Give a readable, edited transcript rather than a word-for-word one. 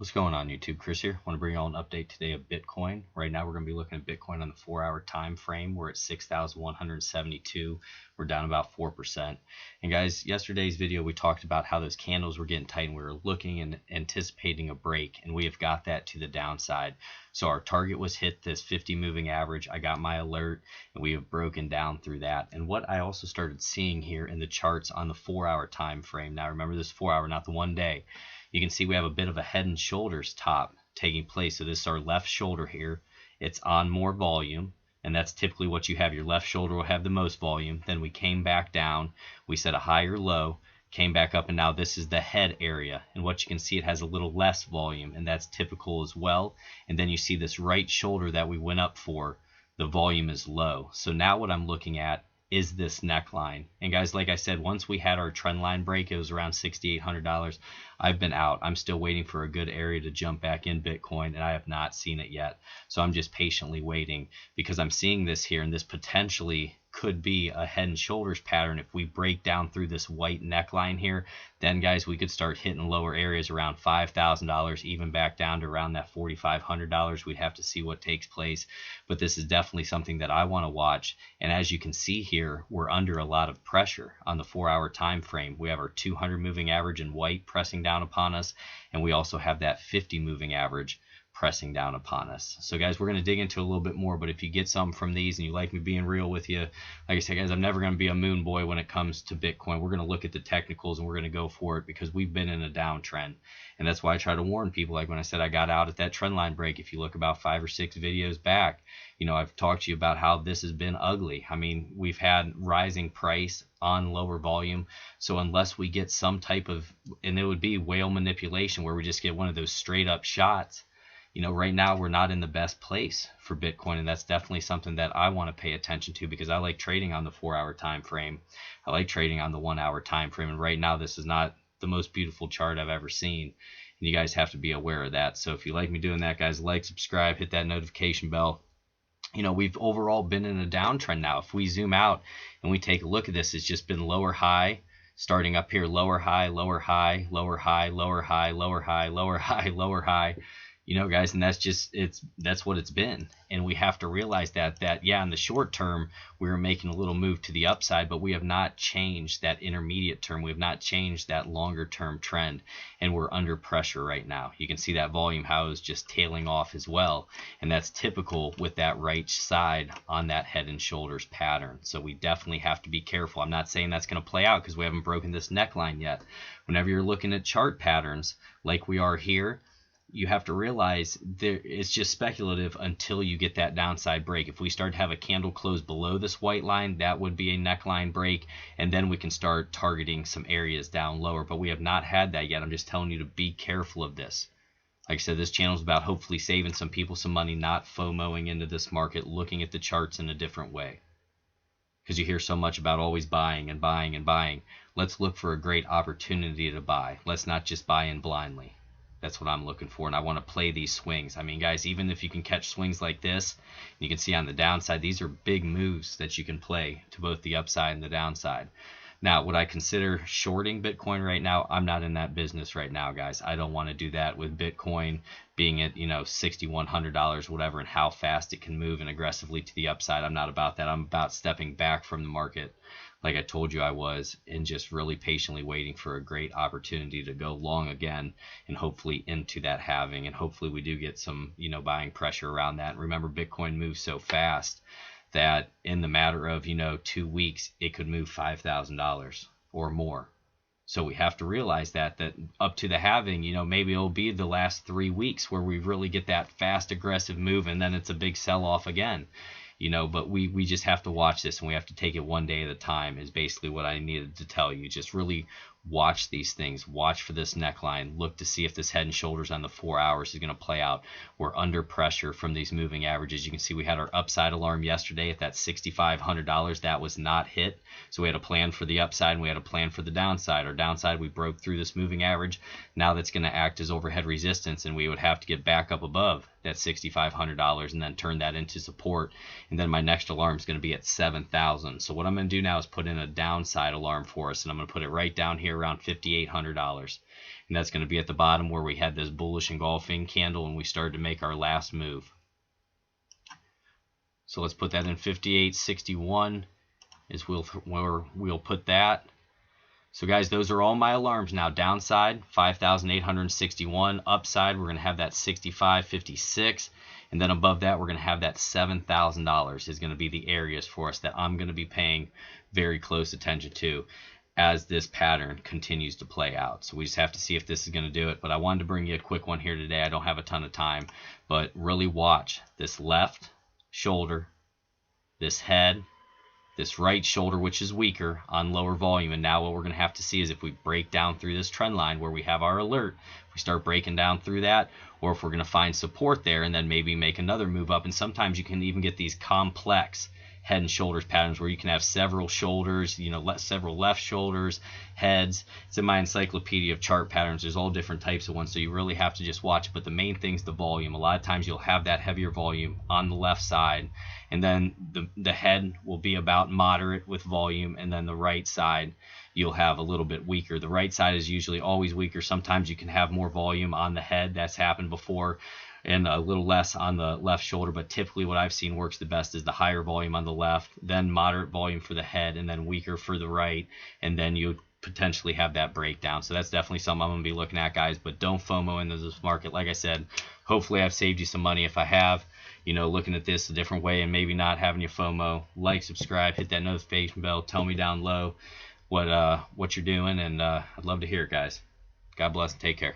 What's going on YouTube? Chris here. Want to bring you all an update today of Bitcoin. Right now we're going to be looking at Bitcoin on the 4-hour time frame. We're at 6,172. We're down about 4%. And guys, yesterday's video we talked about how those candles were getting tight and we were looking and anticipating a break, and we have got that to the downside. So our target was hit, this 50 moving average. I got my alert and we have broken down through that. And what I also started seeing here in the charts on the 4-hour time frame. Now remember, this 4-hour, not the 1 day. You can see we have a bit of a head and shoulders top taking place. So this is our left shoulder here. It's on more volume, and that's typically what you have. Your left shoulder will have the most volume. Then we came back down. We set a higher low, came back up, and now this is the head area. And what you can see, it has a little less volume, and that's typical as well. And then you see this right shoulder that we went up for, the volume is low. So now what I'm looking at is this neckline. And guys, like I said, once we had our trend line break, it was around $6,800. I've been out. I'm still waiting for a good area to jump back in Bitcoin, and I have not seen it yet. So I'm just patiently waiting because I'm seeing this here, and this potentially could be a head and shoulders pattern. If we break down through this white neckline here, then guys, we could start hitting lower areas around $5,000, even back down to around that $4,500. We'd have to see what takes place, but this is definitely something that I want to watch. And as you can see here, we're under a lot of pressure on the 4-hour time frame. We have our 200 moving average in white pressing down upon us, and we also have that 50 moving average pressing down upon us. So guys, we're going to dig into a little bit more, but if you get some from these and you like me being real with you, like I said guys, I'm never going to be a moon boy when it comes to Bitcoin. We're going to look at the technicals and we're going to go for it because we've been in a downtrend. And that's why I try to warn people, like when I said I got out at that trend line break. If you look about 5 or 6 videos back, you know, I've talked to you about how this has been ugly. I mean, we've had rising price on lower volume. So unless we get some type of, and it would be whale manipulation where we just get one of those straight up shots, you know, right now we're not in the best place for Bitcoin, and that's definitely something that I want to pay attention to because I like trading on the 4-hour time frame. I like trading on the 1-hour time frame, and right now this is not the most beautiful chart I've ever seen, and you guys have to be aware of that. So if you like me doing that, guys, like, subscribe, hit that notification bell. You know, we've overall been in a downtrend now. If we zoom out and we take a look at this, it's just been lower high, starting up here, lower high, lower high, lower high, lower high, lower high, lower high, lower high. You know, guys, and that's just, that's what it's been. And we have to realize that yeah, in the short term, we were making a little move to the upside, but we have not changed that intermediate term. We have not changed that longer term trend, and we're under pressure right now. You can see that volume, how it's just tailing off as well. And that's typical with that right side on that head and shoulders pattern. So we definitely have to be careful. I'm not saying that's going to play out because we haven't broken this neckline yet. Whenever you're looking at chart patterns like we are here, you have to realize it's just speculative until you get that downside break. If we start to have a candle close below this white line, that would be a neckline break, and then we can start targeting some areas down lower. But we have not had that yet. I'm just telling you to be careful of this. Like I said, this channel is about hopefully saving some people some money, not FOMOing into this market, looking at the charts in a different way. Because you hear so much about always buying and buying and buying. Let's look for a great opportunity to buy. Let's not just buy in blindly. That's what I'm looking for, and I want to play these swings. I mean, guys, even if you can catch swings like this, you can see on the downside, these are big moves that you can play to both the upside and the downside. Now, would I consider shorting Bitcoin right now? I'm not in that business right now, guys. I don't want to do that with Bitcoin being at, you know, $6,100, whatever, and how fast it can move and aggressively to the upside. I'm not about that. I'm about stepping back from the market like I told you I was, and just really patiently waiting for a great opportunity to go long again, and hopefully into that halving, and hopefully we do get some, you know, buying pressure around that. And remember, Bitcoin moves so fast that in the matter of, you know, 2 weeks, it could move $5,000 or more. So we have to realize that up to the halving, you know, maybe it'll be the last 3 weeks where we really get that fast, aggressive move, and then it's a big sell-off again. You know, but we just have to watch this, and we have to take it one day at a time is basically what I needed to tell you. Just really watch these things. Watch for this neckline. Look to see if this head and shoulders on the 4 hours is going to play out. We're under pressure from these moving averages. You can see we had our upside alarm yesterday at that $6,500. That was not hit. So we had a plan for the upside and we had a plan for the downside. Our downside, we broke through this moving average. Now that's going to act as overhead resistance, and we would have to get back up above that $6,500 and then turn that into support. And then my next alarm is going to be at 7,000. So what I'm going to do now is put in a downside alarm for us, and I'm going to put it right down here around $5,800. And that's going to be at the bottom where we had this bullish engulfing candle and we started to make our last move. So let's put that in 58.61 is where we'll put that. So guys, those are all my alarms now. Downside 5,861, upside we're going to have that 65.56, and then above that we're going to have that $7,000 is going to be the areas for us that I'm going to be paying very close attention to as this pattern continues to play out. So we just have to see if this is going to do it. But I wanted to bring you a quick one here today. I don't have a ton of time, but really watch this left shoulder, this head, this right shoulder, which is weaker on lower volume. And now what we're going to have to see is if we break down through this trend line where we have our alert, if we start breaking down through that, or if we're going to find support there and then maybe make another move up. And sometimes you can even get these complex head and shoulders patterns where you can have several shoulders, you know, several left shoulders, heads. It's in my encyclopedia of chart patterns. There's all different types of ones, so you really have to just watch it. But the main thing is the volume. A lot of times you'll have that heavier volume on the left side, and then the head will be about moderate with volume, and then the right side you'll have a little bit weaker. The right side is usually always weaker. Sometimes you can have more volume on the head. That's happened before, and a little less on the left shoulder, but typically what I've seen works the best is the higher volume on the left, then moderate volume for the head, and then weaker for the right, and then you potentially have that breakdown. So that's definitely something I'm going to be looking at, guys, but don't FOMO into this market. Like I said, hopefully I've saved you some money. If I have, you know, looking at this a different way and maybe not having you FOMO, like, subscribe, hit that notification bell, tell me down low what you're doing, and I'd love to hear it, guys. God bless and take care.